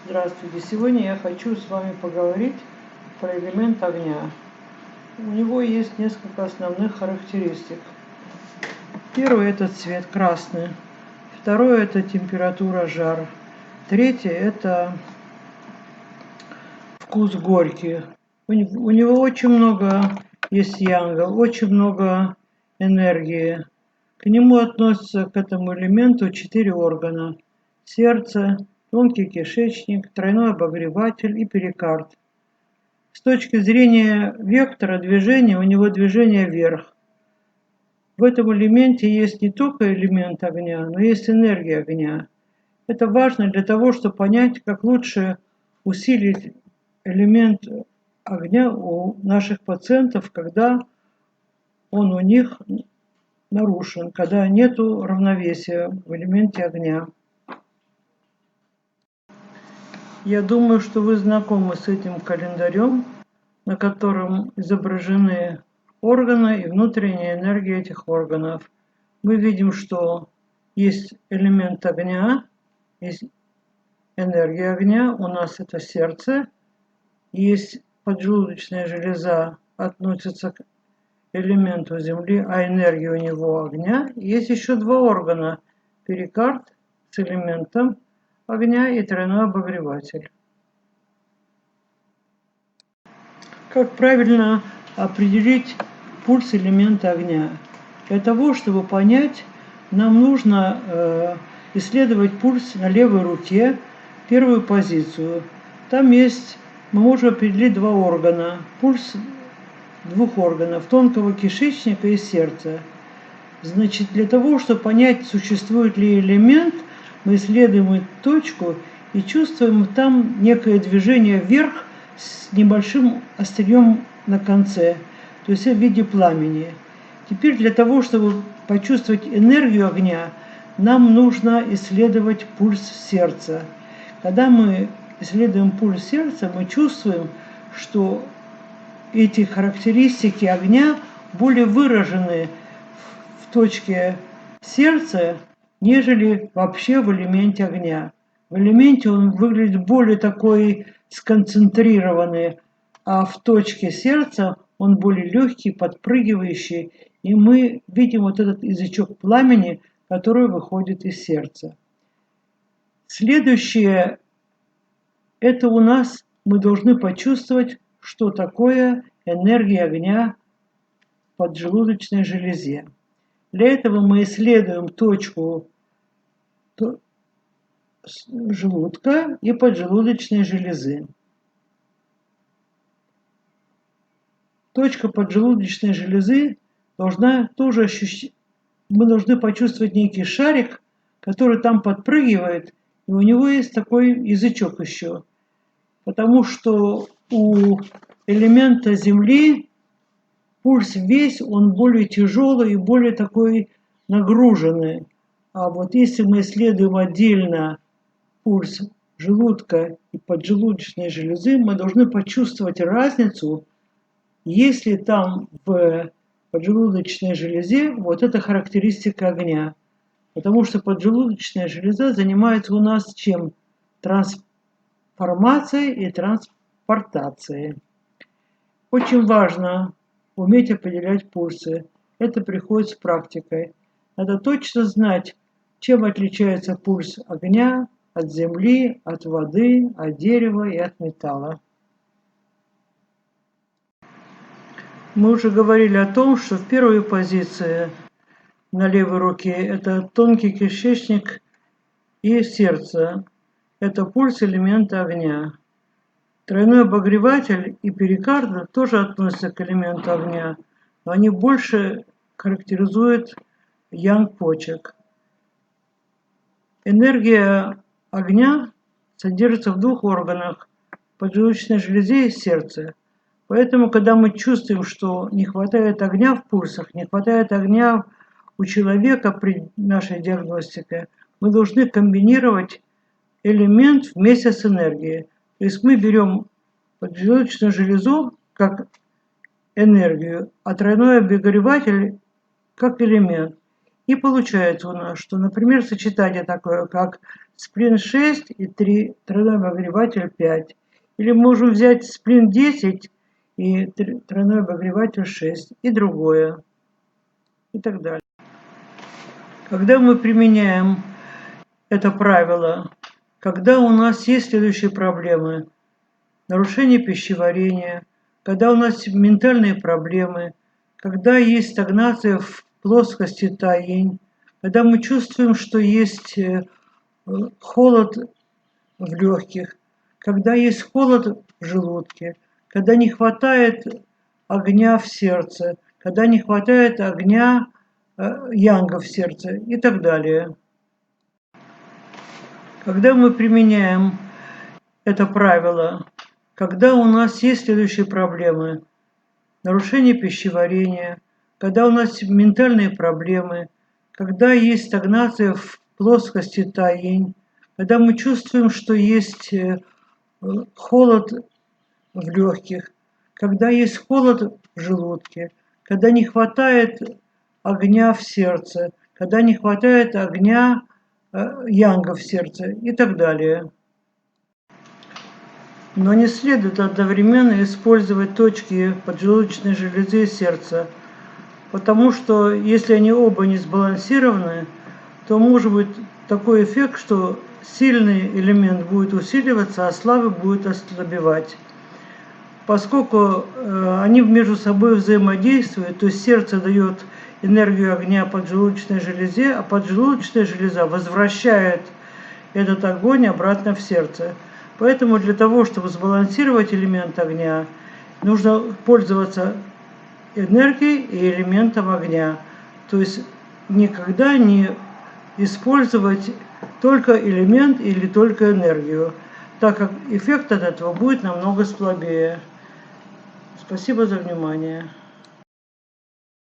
Здравствуйте! Сегодня я хочу с вами поговорить про элемент огня. У него есть несколько основных характеристик. Первый – это цвет красный. Второе – это температура, жар. Третье – это вкус горький. У него очень много есть янга, очень много энергии. К нему относятся, к этому элементу, 4 органа: сердце, тонкий кишечник, тройной обогреватель и перикард. С точки зрения вектора движения, у него движение вверх. В этом элементе есть не только элемент огня, но есть энергия огня. Это важно для того, чтобы понять, как лучше усилить элемент огня у наших пациентов, когда он у них нарушен, когда нет равновесия в элементе огня. Я думаю, что вы знакомы с этим календарем, на котором изображены органы и внутренняя энергия этих органов. Мы видим, что есть элемент огня, есть энергия огня, у нас это сердце, есть поджелудочная железа, относится к элементу Земли, а энергия у него огня. Есть еще 2 органа: перикард с элементом огня и тройной обогреватель. Как правильно определить пульс элемента огня? Для того, чтобы понять, нам нужно исследовать пульс на левой руке, первую позицию. Там есть, мы можем определить 2 органа, пульс 2 органов: тонкого кишечника и сердца. Значит, для того, чтобы понять, существует ли элемент, мы исследуем эту точку и чувствуем там некое движение вверх с небольшим острием на конце, то есть в виде пламени. Теперь для того, чтобы почувствовать энергию огня, нам нужно исследовать пульс сердца. Когда мы исследуем пульс сердца, мы чувствуем, что эти характеристики огня более выражены в точке сердца, нежели вообще в элементе огня. В элементе он выглядит более такой сконцентрированный, а в точке сердца он более легкий, подпрыгивающий, и мы видим вот этот язычок пламени, который выходит из сердца. Следующее – это у нас мы должны почувствовать, что такое энергия огня в поджелудочной железе. Для этого мы исследуем точку желудка и поджелудочной железы. Точка поджелудочной железы должна тоже ощущать. Мы должны почувствовать некий шарик, который там подпрыгивает, и у него есть такой язычок еще. Потому что у элемента Земли пульс весь, он более тяжелый и более такой нагруженный. А вот если мы исследуем отдельно пульс желудка и поджелудочной железы, мы должны почувствовать разницу, если там в поджелудочной железе вот эта характеристика огня. Потому что поджелудочная железа занимается у нас чем? Трансформацией и транспортацией. Очень важно уметь определять пульсы. Это приходит с практикой. Надо точно знать, чем отличается пульс огня от земли, от воды, от дерева и от металла. Мы уже говорили о том, что в первой позиции на левой руке это тонкий кишечник и сердце. Это пульс элемента огня. Тройной обогреватель и перикард тоже относятся к элементу огня, но они больше характеризуют янг почек. Энергия огня содержится в 2 органах: поджелудочной железе и сердце. Поэтому, когда мы чувствуем, что не хватает огня в пульсах, не хватает огня у человека при нашей диагностике, мы должны комбинировать элемент вместе с энергией. То есть мы берем поджелудочную железу как энергию, а тройной обогреватель как элемент. И получается у нас, что, например, сочетание такое, как сплин 6 и тройной обогреватель 5. Или можем взять сплин 10 и тройной обогреватель 6 и другое, и так далее. Когда мы применяем это правило, когда у нас есть следующие проблемы: нарушение пищеварения, когда у нас ментальные проблемы, когда есть стагнация в плоскости таинь, когда мы чувствуем, что есть холод в легких, когда есть холод в желудке, когда не хватает огня в сердце, когда не хватает огня янга в сердце и так далее. Когда мы применяем это правило, когда у нас есть следующие проблемы: нарушение пищеварения, когда у нас ментальные проблемы, когда есть стагнация в плоскости таинь, когда мы чувствуем, что есть холод в легких, когда есть холод в желудке, когда не хватает огня в сердце, когда не хватает огня янга в сердце и так далее. Но не следует одновременно использовать точки поджелудочной железы и сердца, потому что если они оба не сбалансированы, то может быть такой эффект, что сильный элемент будет усиливаться, а слабый будет ослабевать. Поскольку они между собой взаимодействуют, то есть сердце дает энергию огня поджелудочной железе, а поджелудочная железа возвращает этот огонь обратно в сердце. Поэтому для того, чтобы сбалансировать элемент огня, нужно пользоваться энергией и элементом огня. То есть никогда не использовать только элемент или только энергию, так как эффект от этого будет намного слабее. Спасибо за внимание.